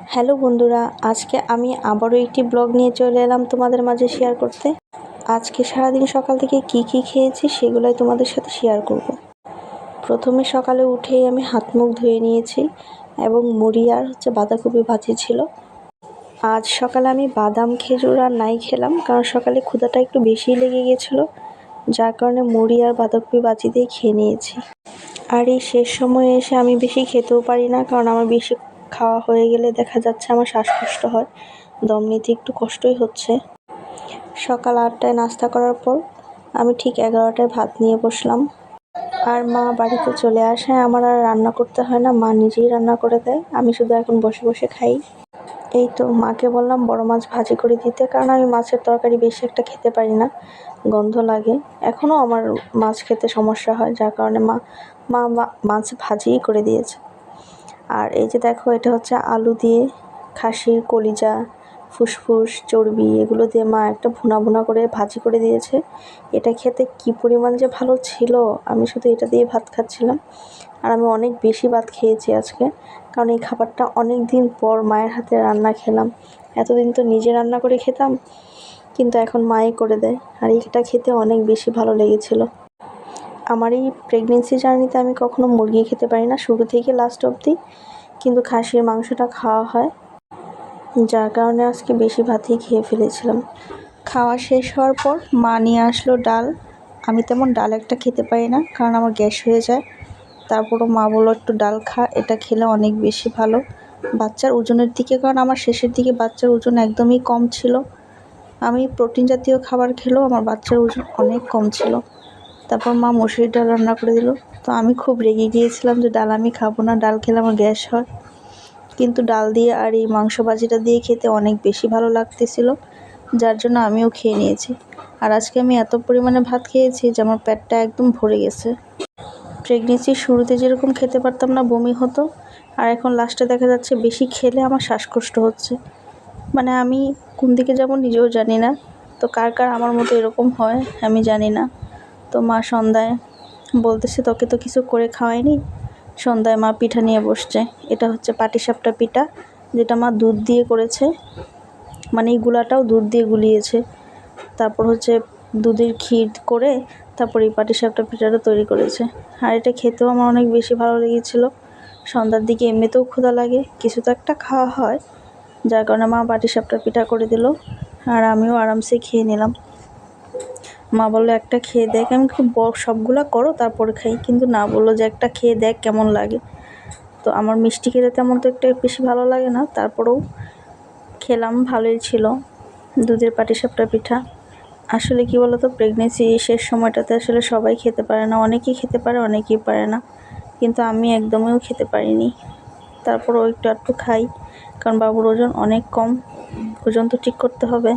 Hello বন্ধুরা, আজকে আমি আবারও একটি ব্লগ নিয়ে চলে এলাম তোমাদের মাঝে শেয়ার করতে। আজকে সারাদিন সকাল থেকে কি খেয়েছি সেগুলোই তোমাদের সাথে শেয়ার করব। প্রথমে সকালে উঠেই আমি হাত মুখ ধুয়ে নিয়েছি এবং মুড়ি আর বাঁধাকপি ভাজি ছিল। আজ সকালে আমি বাদাম খেজুর আর নাই খেলাম, কারণ সকালে ক্ষুধাটা একটু বেশিই লেগে গিয়েছিলো, যার কারণে মুড়ি আর বাঁধাকপি ভাজি দিয়ে খেয়ে নিয়েছি। আর এই শেষ সময়ে এসে আমি বেশি খেতেও পারি না, কারণ আমার বেশি খাওয়া হয়ে গেলে দেখা যাচ্ছে আমার শ্বাসকষ্ট হয়, দম নিতে একটু কষ্টই হচ্ছে। সকাল 8টায় নাস্তা করার পর আমি ঠিক 11টায় ভাত নিয়ে বসলাম। আর মা বাড়িতে চলে আসায় আমার আর রান্না করতে হয় না, মা নিজেই রান্না করে দেয়, আমি শুধু এখন বসে বসে খাই। এই তো মাকে বললাম বড় মাছ ভাজি করে দিতে, কারণ আমি মাছের তরকারি বেশি একটা খেতে পারি না, গন্ধ লাগে। এখনও আমার মাছ খেতে সমস্যা হয়, যার কারণে মা মাছ ভাজিই করে দিয়েছে। আর এই যে দেখো, এটা হচ্ছে আলু দিয়ে খাসির কলিজা, ফুসফুস, চর্বি এগুলো দিয়ে মা একটা ভুনা করে ভাজি করে দিয়েছে। এটা খেতে কি পরিমাণ যে ভালো ছিল, আমি শুধু এটা দিয়ে ভাত খাচ্ছিলাম। আর আমি অনেক বেশি ভাত খেয়েছি আজকে, কারণ এই খাবারটা অনেক দিন পর মায়ের হাতে রান্না খেলাম। এতদিন তো নিজে রান্না করে খেতাম, কিন্তু এখন মাই করে দেয়, আর এটা খেতে অনেক বেশি ভালো লেগেছিল। আমার এই প্রেগনেন্সি জার্নিতে আমি কখনো মুরগি খেতে পারি না, শুরু থেকে লাস্ট অবধি, কিন্তু খাসির মাংসটা খাওয়া হয়, যার কারণে আজকে বেশি ভাতই খেয়ে ফেলেছিলাম। খাওয়া শেষ হওয়ার পর মা নিয়ে আসলো ডাল। আমি তেমন ডাল একটা খেতে পারি না, কারণ আমার গ্যাস হয়ে যায়। তারপরও মা বললো একটু ডাল খা, এটা খেলে অনেক বেশি ভালো বাচ্চার ওজনের দিকে, কারণ আমার শেষের দিকে বাচ্চার ওজন একদমই কম ছিল। আমি প্রোটিন জাতীয় খাবার খেলেও আমার বাচ্চার ওজন অনেক কম ছিল। তারপর মা মসুরির ডাল রান্না করে দিল। তো আমি খুব রেগে গিয়েছিলাম যে ডাল আমি খাবো না, ডাল খেলে আমার গ্যাস হয়। কিন্তু ডাল দিয়ে আর এই মাংস ভাজিটা দিয়ে খেতে অনেক বেশি ভালো লাগতেছিল, যার জন্য আমিও খেয়ে নিয়েছি। আর আজকে আমি এত পরিমাণে ভাত খেয়েছি যে আমার পেটটা একদম ভরে গেছে। প্রেগনেন্সির শুরুতে যেরকম খেতে পারতাম না, বমি হতো, আর এখন লাস্টে দেখা যাচ্ছে বেশি খেলে আমার শ্বাসকষ্ট হচ্ছে। মানে আমি কোন দিকে যাব নিজেও জানি না। তো কার আমার মতো এরকম হয় আমি জানি না। তো মা সন্ধ্যায় বলতেছে তোকে তো কিছু করে খাওয়াইনি। সন্ধ্যায় মা পিঠা নিয়ে বসছে। এটা হচ্ছে পাটিসাপটা পিঠা, যেটা মা দুধ দিয়ে করেছে, মানে এই গুলাটাও দুধ দিয়ে গুলিয়েছে। তারপর হচ্ছে দুধের ক্ষীর করে তারপর এই পাটিসাপটা পিঠাটা তৈরি করেছে। আর এটা খেতেও আমার অনেক বেশি ভালো লেগেছিলো। সন্ধ্যার দিকে এমনিতেও ক্ষুধা লাগে, কিছু তো একটা খাওয়া হয়, যার কারণে মা পাটিসাপটা পিঠা করে দিল, আর আমিও আরামসে খেয়ে নিলাম। মা বললো একটা খেয়ে দেখ, আমি খুব সবগুলা করো তারপরে খাই, কিন্তু না, বললো যে একটা খেয়ে দেখ কেমন লাগে। তো আমার মিষ্টি খেতে তেমন তো একটা বেশি ভালো লাগে না, তারপরেও খেলাম, ভালোই ছিল দুধের পাটিসাপটা পিঠা। আসলে কি বলতো, প্রেগনেন্সি শেষ সময়টাতে আসলে সবাই খেতে পারে না, অনেকেই খেতে পারে অনেকেই পারে না, কিন্তু আমি একদমইও খেতে পারিনি। তারপরও একটু খাই, কারণ বাবুর ওজন অনেক কম, ওজন তো ঠিক করতে হবে।